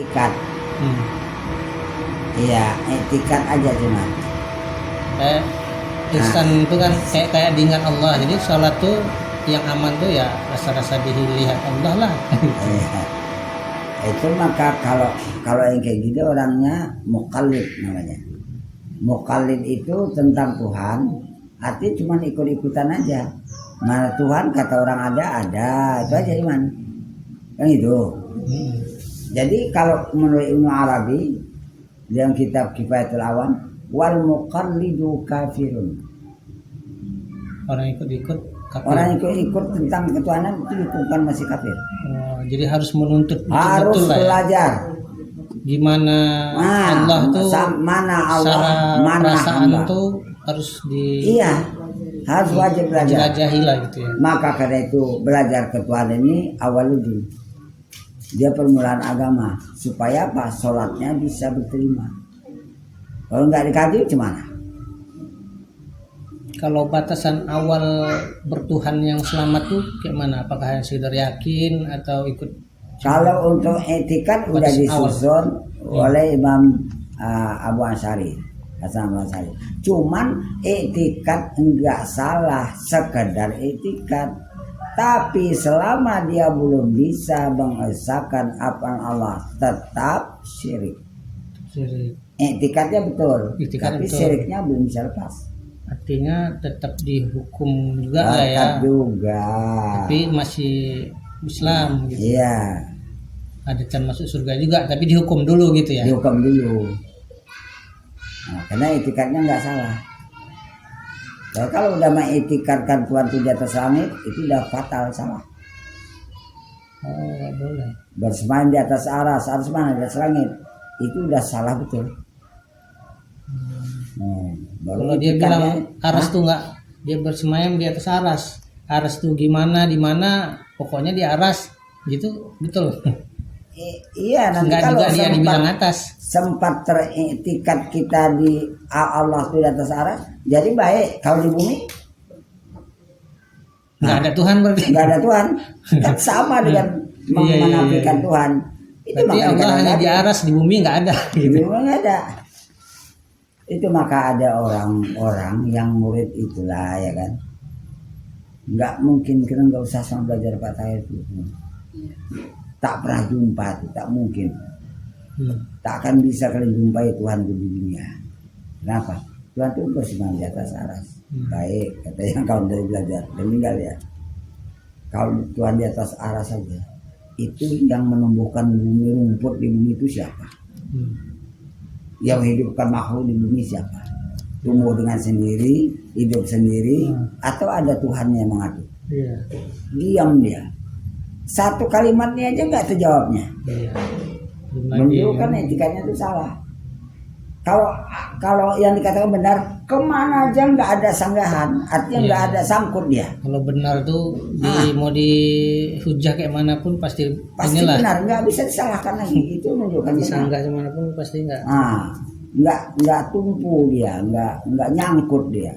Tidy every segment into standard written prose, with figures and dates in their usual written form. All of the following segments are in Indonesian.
Etikat. Iya, etikat aja cuma. Ihsan itu kan kayak diingat Allah. Jadi sholat tuh yang aman tuh ya rasa-rasa dilihat Allah lah. Iya. Itu maka kalau yang kayak gitu orangnya mukallid namanya. Mukallid itu tentang Tuhan, artinya cuma ikut-ikutan aja. Mana Tuhan kata orang ada, itu aja iman. Kan itu. Jadi kalau menurut Ibnu Arabi dalam kitab Kifayatul Awam, wal muqallidu kafirun. Orang ikut-ikut kafir. Orang ikut-ikut tentang ketuhanan itu bukan masih kafir. Jadi harus menuntut Harus betul belajar. Ya. Gimana Allah tuh, mana Allah, mana perasaan hamba. tuh harus Iya, harus wajib belajar. Jelajahi lah gitu ya. Maka karena itu belajar ketuhanan ini awaludin. Dia permulaan agama supaya apa? Sholatnya bisa diterima. Kalau nggak dikaji gimana? Kalau batasan awal bertuhan yang selamat tuh kayak mana? Apakah yang sekedar yakin atau ikut? Kalau untuk etikat udah disusun oleh Imam Abu Asy'ari, Hasan Asy'ari. Cuman etikat enggak salah, sekedar etikat. Tapi selama dia belum bisa mengesahkan apa Allah, tetap syirik. Etikatnya betul, tapi betul. Syiriknya belum bisa lepas. Artinya tetap dihukum juga lah ya. Tetap juga. Tapi masih Islam gitu. Iya. Ada can masuk surga juga, tapi dihukum dulu gitu ya. Dihukum dulu. Nah, karena etikatnya nggak salah. Kalau udah mengetikatkan Tuhan itu di atas langit, itu udah fatal salah. Oh, nggak boleh. Bersemayam di atas aras mana di atas langit, itu udah salah betul. Kalau dia bilang aras tuh nggak, dia bersemayam di atas aras. Aras tuh gimana, di mana, pokoknya di aras, gitu betul. Iya, nanti nggak kalau juga dia dibilang atas. Sempat teretikat kita di Allah itu di atas aras, jadi baik. Kalau di bumi nggak ada Tuhan berarti. Nggak ada Tuhan, kan sama dengan menafikan Tuhan. Itu berarti Allah hanya di aras, di bumi nggak ada. Di bumi nggak ada. Itu maka ada orang-orang yang murid itulah ya kan. Nggak mungkin kita nggak usah sama belajar Fatihah itu. Tak pernah jumpa itu, tak mungkin. Tak akan bisa kalian jumpai Tuhan di dunia. Kenapa? Tuhan itu bersemayam di atas aras. Baik, kata yang kawan dari belajar. Dan meninggal ya. Kalau Tuhan di atas aras saja, itu yang menumbuhkan bumi, rumput di bumi itu siapa? Yang hidupkan makhluk di bumi siapa? Tumbuh dengan sendiri, hidup sendiri, atau ada Tuhannya yang mengatur? Diam dia. Satu kalimatnya aja nggak terjawabnya. Menunjukkan etikanya itu salah. Kalau yang dikatakan benar, kemana aja nggak ada sanggahan, artinya nggak ada sangkut dia. Kalau benar tuh mau dihujah kayak manapun pasti inilah. Benar, nggak bisa disalahkan lagi. Itu menunjukkan disanggah kemanapun pasti nggak. Nggak tumpu dia, nggak nyangkut dia.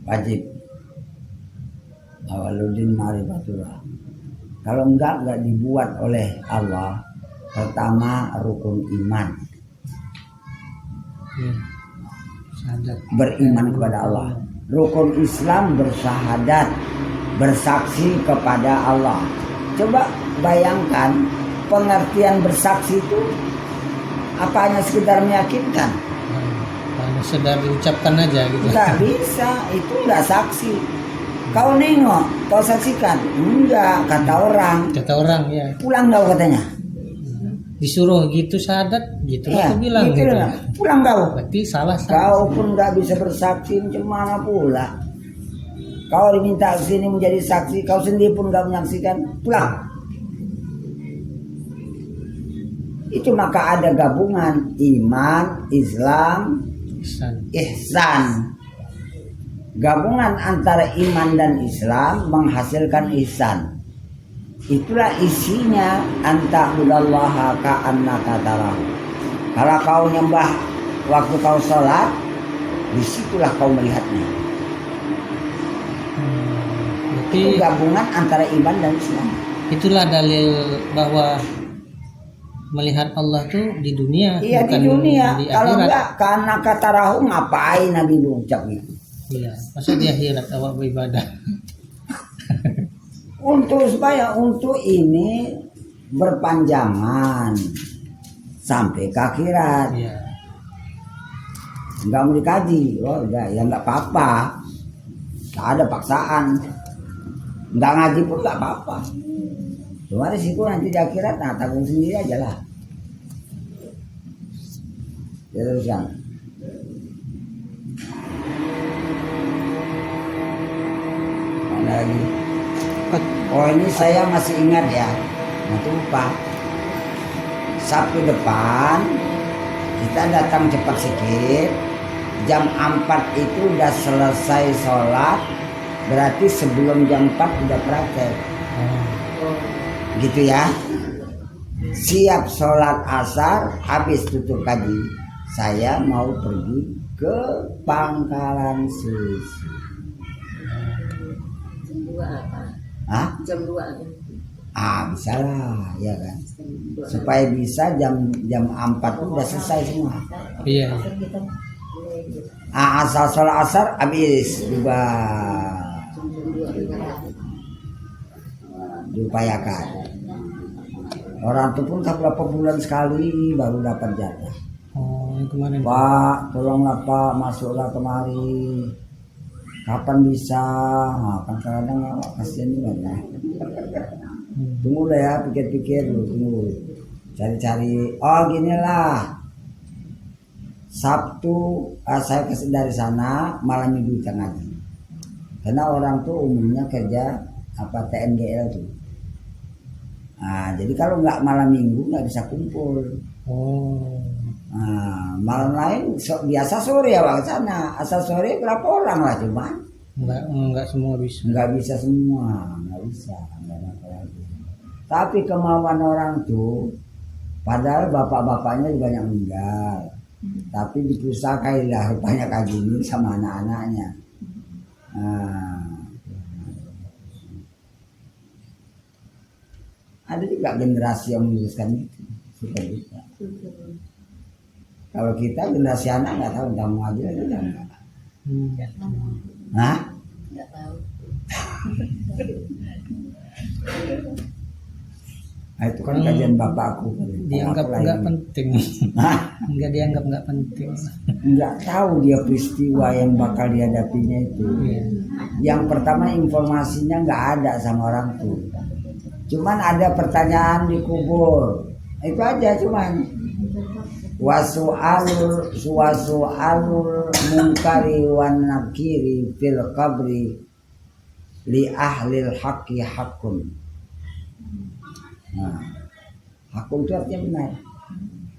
Wajib awaludin ma'rifatullah. Kalau enggak dibuat oleh Allah. Pertama rukun iman, beriman kepada Allah. Rukun Islam bersyahadat, bersaksi kepada Allah. Coba bayangkan pengertian bersaksi itu apa hanya sekedar meyakinkan? Hanya sekedar diucapkan aja gitu. Nggak bisa, itu nggak saksi. Kau nengok, kau saksikan? Enggak, kata orang. Kata orang ya. Pulang kau katanya. Disuruh gitu syahadat, gitu ya, aku bilang gitu. Pulang kau. Berarti salah. Kau pun nggak bisa bersaksi, gimana pula? Kau diminta sini menjadi saksi, kau sendiri pun nggak menyaksikan, pulang. Itu maka ada gabungan iman, Islam, ihsan. Gabungan antara iman dan Islam menghasilkan ihsan. Itulah isinya anta'budallaha ka'annaka tarahu. Kalau kau nyembah waktu kau sholat, disitulah kau melihatnya. Berarti itu gabungan antara iman dan Islam. Itulah dalil bahwa melihat Allah tuh di dunia, Iya, bukan di dunia. di Kalau akhirat. enggak, karena kata rahu ngapain Nabi ucap gitu. Iya, masa di akhirat awak beribadah. Untuk ini berpanjangan sampai ke akhirat. Iya. Enggak mau dikaji. Oh, udah ya enggak apa-apa. Enggak ada paksaan. Enggak ngaji pun enggak apa-apa. Cuma risiko nanti di akhirat, nah tanggung sendiri aja lah. Ya, terus yang mana lagi? Oh, ini saya masih ingat ya. Nanti lupa. Sabtu depan kita datang cepat sedikit. Jam 4 itu udah selesai sholat. Berarti sebelum jam 4 udah praktek. Gitu ya. Siap sholat asar, habis tutup kaji, saya mau pergi ke Pangkalan Susu. Jam 2 apa? Hah? Jam 2 Bisa lah, ya kan. Supaya bisa jam 4 udah selesai semua. Iya. Asal sholat asar habis juga diupayakan. Orang itu pun tak berapa bulan sekali baru dapat jatah. Oh, yang kemarin. Pak, tolonglah Pak, masuklah kemari. Kapan bisa? Nah, kan kadang kasihan juga ya. Tunggu lah ya, pikir-pikir dulu, tunggu. Cari-cari. Oh, ginilah. Sabtu saya dari sana, malam minggu kita ngaji. Karena orang tuh umumnya kerja TNGL tuh. Nah, jadi kalau nggak malam minggu nggak bisa kumpul. Oh. Nah, malam lain biasa sore ya Bang sana. Asal sore berapa orang lah cuman. Enggak semua bisa. Nggak bisa semua, nggak bisa. Nggak ada lagi. Tapi kemauan orang tuh, padahal bapak-bapaknya juga banyak meninggal. Tapi dipusakai lah rupanya kaji ini sama anak-anaknya. Nah, ada juga generasi yang meneruskan itu. Seperti itu. Kalau kita generasi anak nggak tahu entah mau ngaji lagi enggak. Hah? nggak tahu. Nah, itu kan kajian bapakku. Dianggap Aku nggak lagi. penting. Hah? Nggak dianggap nggak penting. Nggak tahu dia peristiwa yang bakal dihadapinya itu. Iya. Yang pertama informasinya nggak ada sama orang tuh. Cuman ada pertanyaan di kubur. Itu aja cuman. Wasu'alul munkari wan nakiri fil qabri li ahlil haqqi haqqun. Nah, haqqun itu artinya benar.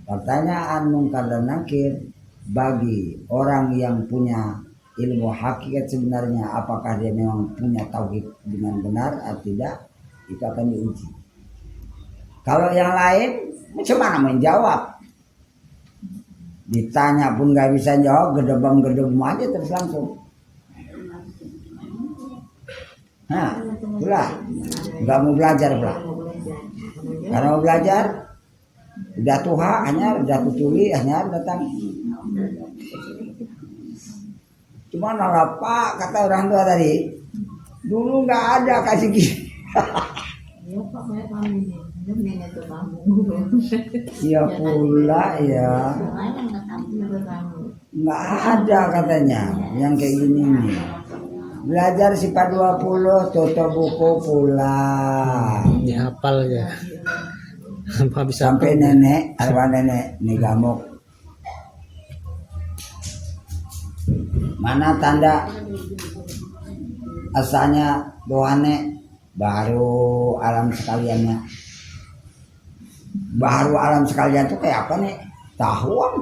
Pertanyaan munkar dan nakir bagi orang yang punya ilmu hakikat sebenarnya, apakah dia memang punya tauhid dengan benar atau tidak, itu akan diuji. Kalau yang lain macam mana menjawab? Ditanya pun nggak bisa jawab, gedebam-gedebam aja terus langsung. Nah, itulah nggak mau belajar pula. Karena mau belajar, udah tuha hanya udah tutuli hanya datang. Cuma nolak Pak, kata orang tua tadi, dulu nggak ada kasih gini. Ya Pak, saya kami ini. Ini itu kamu. Iya pula ya. Nggak ada katanya yang kayak gini nih. Belajar sifat 20, tutup buku pulang. Dihafal ya. Apa bisa Sampai nenek, arwah nenek nih gamuk. Mana tanda asalnya doane baru alam sekaliannya. Baru alam sekalian tuh kayak apa nih? Tahuan.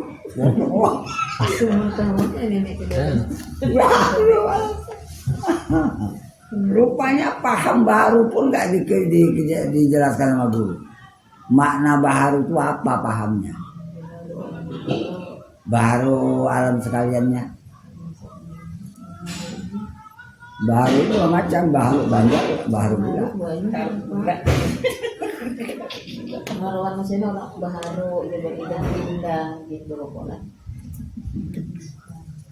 Rupanya paham baru pun nggak dijelaskan sama guru. Makna baharu itu apa pahamnya? Baru alam sekaliannya. Baru dua macam, baru banyak, baru pula. Banyak. Pengaruhan maksudnya orang baharu, beda-beda pindah gitu loh pola.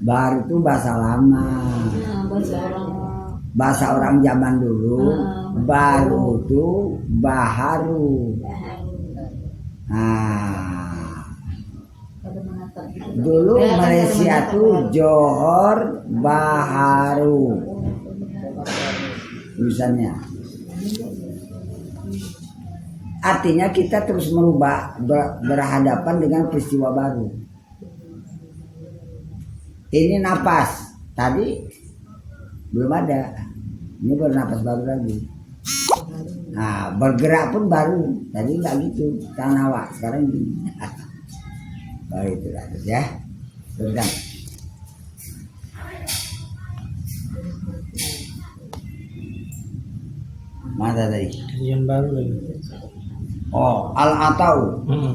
Baru itu bahasa lama, Nah, bahasa orang zaman dulu. Baru itu baharu. Nah, pada menatap gitu. dulu Malaysia tuh Johor Baharu tulisannya. Artinya kita terus merubah, berhadapan dengan peristiwa baru. Ini napas, tadi belum ada, ini baru napas baru lagi. Nah, bergerak pun baru, tadi nggak gitu, tanawa, sekarang gini. Oh itu lah ya, tentang. Mana tadi? Yang baru lagi. Oh, al-atau. Hmm.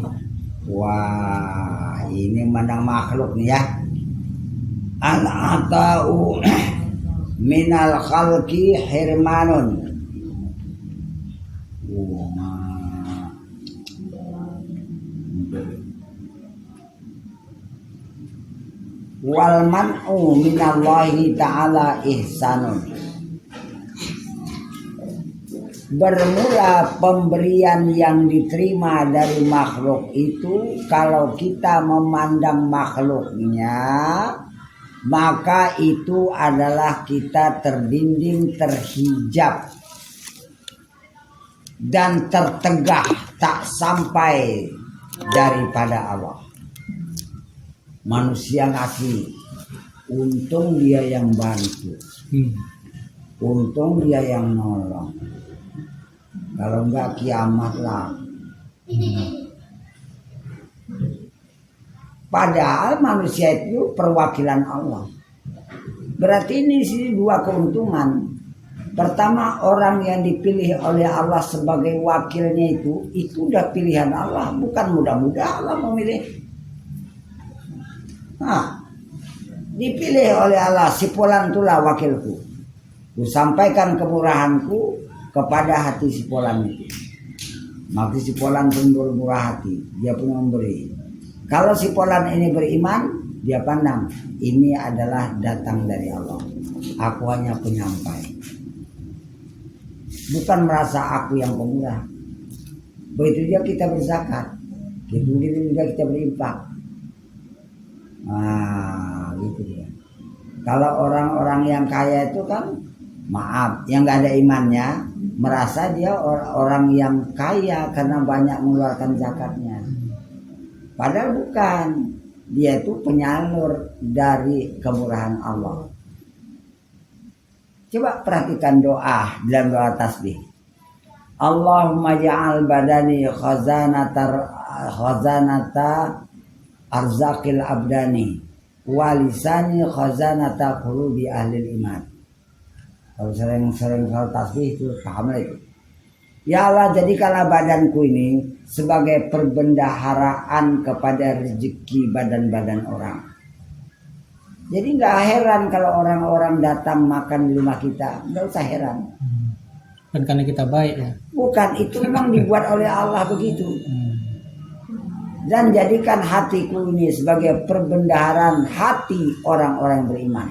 Wah, ini mandang makhluk nih ya. Al-atau minal khalqi hirmanun. Wal man'u minallahi ta'ala ihsanun. Bermula pemberian yang diterima dari makhluk itu, kalau kita memandang makhluknya, maka itu adalah kita terdinding, terhijab dan tertegah, tak sampai daripada Allah. Manusia ngasih, untung dia yang bantu, untung dia yang nolong. Kalau enggak kiamat lah. Padahal manusia itu perwakilan Allah. Berarti ini sih dua keuntungan. Pertama, orang yang dipilih oleh Allah sebagai wakilnya itu udah pilihan Allah, bukan mudah-mudah Allah memilih. Nah, dipilih oleh Allah, si Fulan itulah wakilku. Ku sampaikan kemurahanku kepada hati si Fulan itu. Maka si Fulan pun bermurah hati, dia pun memberi. Kalau si Fulan ini beriman, dia pandang ini adalah datang dari Allah. Aku hanya penyampai. Bukan merasa aku yang pemurah. Begitu juga kita berzakat, begitu juga kita berinfak. Nah, gitu dia. Kalau orang-orang yang kaya itu kan, maaf, yang nggak ada imannya, merasa dia orang yang kaya karena banyak mengeluarkan zakatnya. Padahal bukan, dia itu penyalur dari kemurahan Allah. Coba perhatikan doa dalam doa tasbih. Allahumma ja'al badani khazanata arzaqil abdani wa lisani khazanata qulubi ahli iman. Kalau sering-sering kalau tasbih itu paham itu. Ya Allah, jadikanlah badanku ini sebagai perbendaharaan kepada rezeki badan-badan orang. Jadi nggak heran kalau orang-orang datang makan di rumah kita, nggak usah heran. Kan karena kita baik ya. Bukan, itu memang dibuat oleh Allah begitu. Dan jadikan hatiku ini sebagai perbendaharaan hati orang-orang beriman.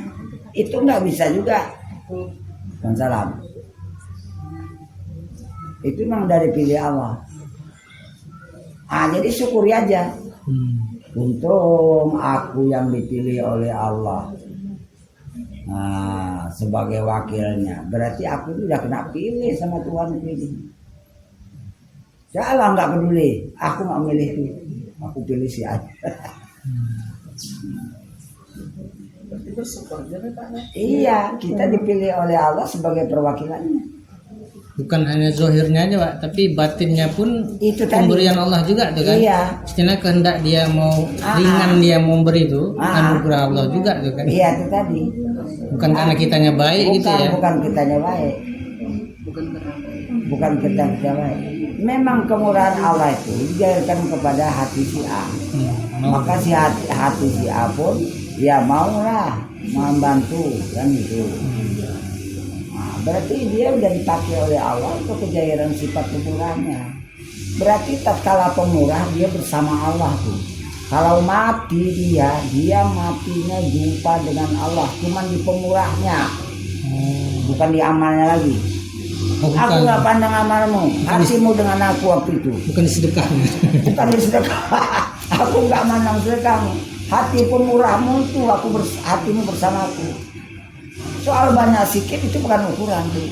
Itu nggak bisa juga. Salam. Itu memang dari pilih Allah. Jadi syukuri aja. Untung aku yang dipilih oleh Allah. Nah, sebagai wakilnya. Berarti aku sudah kena pilih sama Tuhan ini. Allah nggak peduli. Aku nggak milih itu. Aku pilih si aja. Iya, kita dipilih oleh Allah sebagai perwakilannya. Bukan hanya zohirnya aja Pak, tapi batinnya pun itu pemberian Allah juga tuh kan. Iya. Istilahnya kehendak dia mau ringan dia mau memberi itu anugerah Allah juga tuh kan. Iya itu tadi. Bukan karena kitanya baik gitu ya. Bukan kitanya baik. Bukan kita baik. Memang kemurahan Allah itu dijalankan kepada hati si A. Maka si hati si A pun ya maulah membantu kan gitu. berarti dia udah dipakai oleh Allah untuk kejayaan sifat pemurahnya. Berarti tatkala pemurah dia bersama Allah tuh. Kalau mati dia matinya jumpa dengan Allah, cuman di pemurahnya, bukan di amalnya lagi. Oh, bukan. Aku nggak pandang amalmu, hatimu dengan aku waktu itu. Bukan di sedekahnya. Bukan di sedekah. Aku nggak mandang sedekahmu. Hati pemurahmu itu hatimu bersama aku. Soal banyak sikit itu bukan ukuran tuh.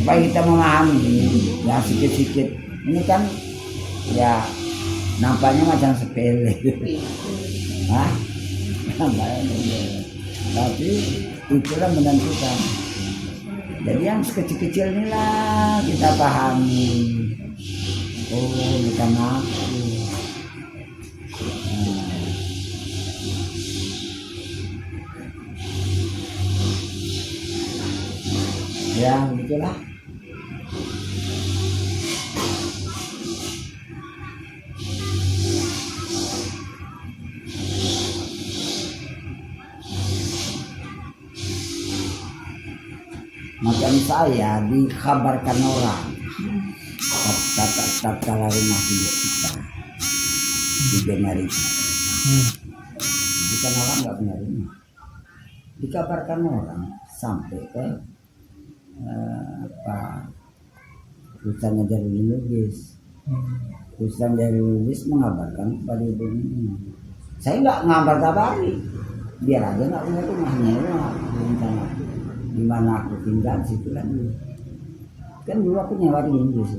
Supaya kita memahami ya sikit-sikit ini kan ya nampaknya macam sepele. Hah? Tapi itulah menentukan. Jadi yang sekecil-kecil inilah kita pahami. Oh, kita ngaku. Ya, begitulah. Macam saya dikabarkan orang tatkala rumah kita didengar itu. Bukan orang nggak punya rumah. Dikabarkan orang sampai ke Ustaz Jarul Lubis. Ustaz Jarul Lubis mengabarkan kepada ibu ini. Saya nggak ngabar-kabari, biar aja nggak punya rumahnya, rencana di mana aku tinggal situ kan dulu. Kan dulu aku nyewa di Inggris,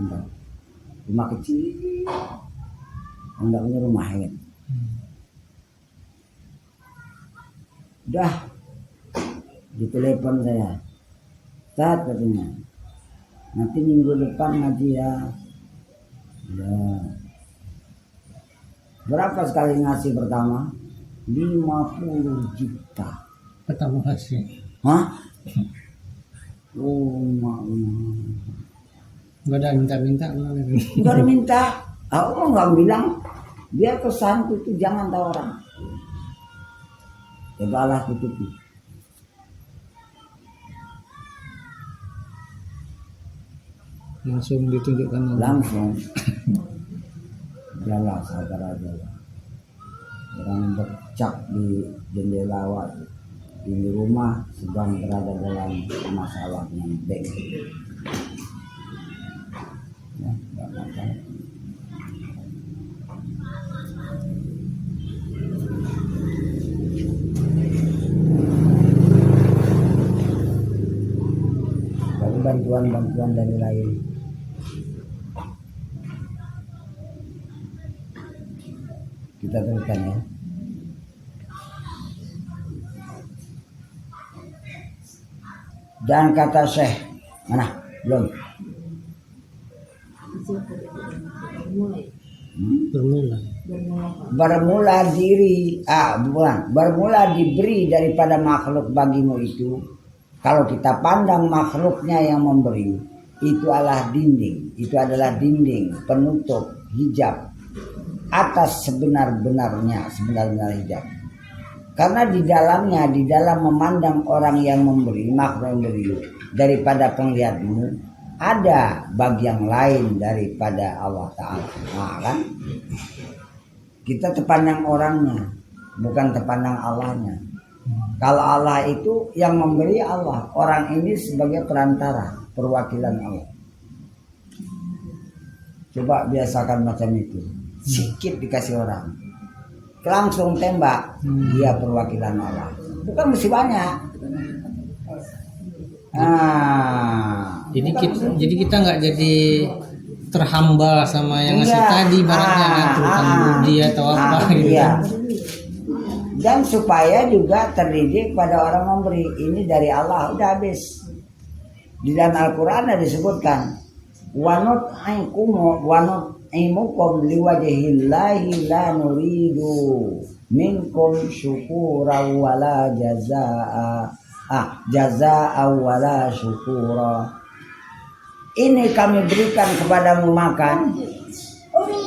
rumah kecil, nggak punya rumah ya. Udah, ditelepon saya. Ustaz katanya, nanti minggu depan ngaji ya. Ya. Berapa sekali ngasih pertama? 50 juta. Pertama ngasih. Hah? Oh, Gak ada minta-minta. Enggak ada minta. Aku nggak bilang. Biar kesanku itu jangan tahu orang. Coba Allah tutupi. Langsung ditunjukkan. Langsung. Jalan sabar aja. Orang bercak di jendela di rumah sedang berada dalam masalah yang baik. Ya, enggak masalah. Dari bantuan dari lain. Kita teruskan ya. Dan kata Syekh, mana? Belum. Bermula diberi daripada makhluk bagimu itu. Kalau kita pandang makhluknya yang memberi, itu adalah dinding. Itu adalah dinding penutup hijab atas sebenar-benarnya hijab. Karena di dalam memandang orang yang memberi, makhluk yang memberi daripada penglihatmu, ada bagian lain daripada Allah Ta'ala. Nah, kan? Kita terpandang orangnya, bukan terpandang Allahnya. Kalau Allah itu yang memberi Allah, orang ini sebagai perantara, perwakilan Allah. Coba biasakan macam itu. Sikit dikasih orang, langsung tembak, dia perwakilan Allah. Bukan mesti banyak. Jadi kita nggak jadi terhamba sama yang ngasih tadi barangnya, terutama dia atau apa gitu. Iya. Dan supaya juga terdidik pada orang memberi, ini dari Allah, udah habis. Di dalam Al-Quran ada disebutkan, wanut imukum liwajhillahi la nuridu minkum syukura wala jazaa wala syukura. Ini kami berikan kepadamu makan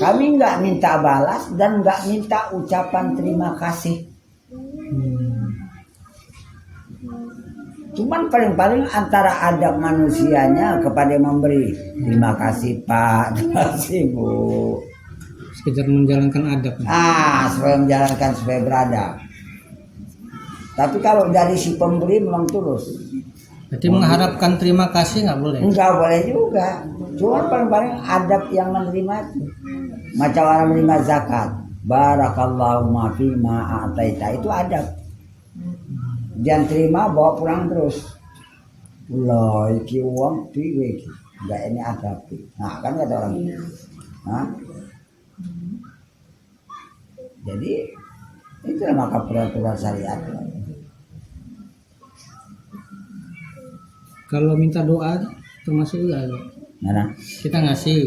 Kami nggak minta balas dan nggak minta ucapan terima kasih. Cuman paling-paling antara adab manusianya kepada yang memberi. Terima kasih Pak, terima kasih Bu. Sekedar menjalankan adab. Supaya menjalankan, supaya beradab. Tapi kalau dari si pemberi memang tulus. Jadi mengharapkan terima kasih nggak boleh. Enggak boleh juga. Cuma paling-paling adab yang menerima itu. Macam orang menerima zakat. Barakallahu ma fi ma a'taita, itu adab. Jangan terima bawa pulang terus. Lah iki uang piye iki? Enggak, ini adab. Nah, kan kata orang. Nah. Jadi itulah maka peraturan syariat. Kalau minta doa termasuk juga. Mana? Kita ngasih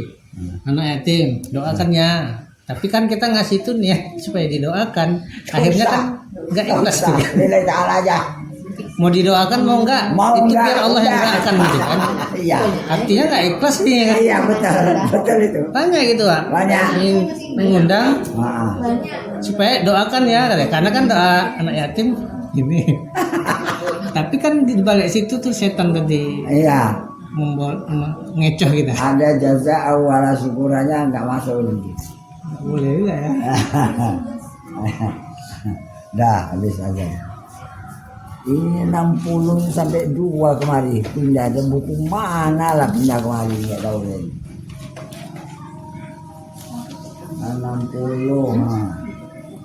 anak yatim, doakan ya. Tapi kan kita ngasih itu nih supaya didoakan. Akhirnya kan nggak ikhlas tuh. Nilai ta'ala aja. Mau didoakan mau nggak? Itu enggak, biar Allah yang udah. doakan gitu kan. Iya. Artinya nggak ikhlas nih kan. Iya, betul itu. Banyak gitu Pak. Banyak. Mengundang Heeh. supaya doakan ya, karena kan doa anak yatim ini. Tapi kan di balik situ tuh setan tadi Iya. ngecoh kita. Ada jaza awal syukurannya nggak masuk lagi. Boleh juga ya. Dah habis aja. Ini 60 sampai 2 kemari. Pindah ada buku mana lah pindah kemari, nggak tahu lagi. 60.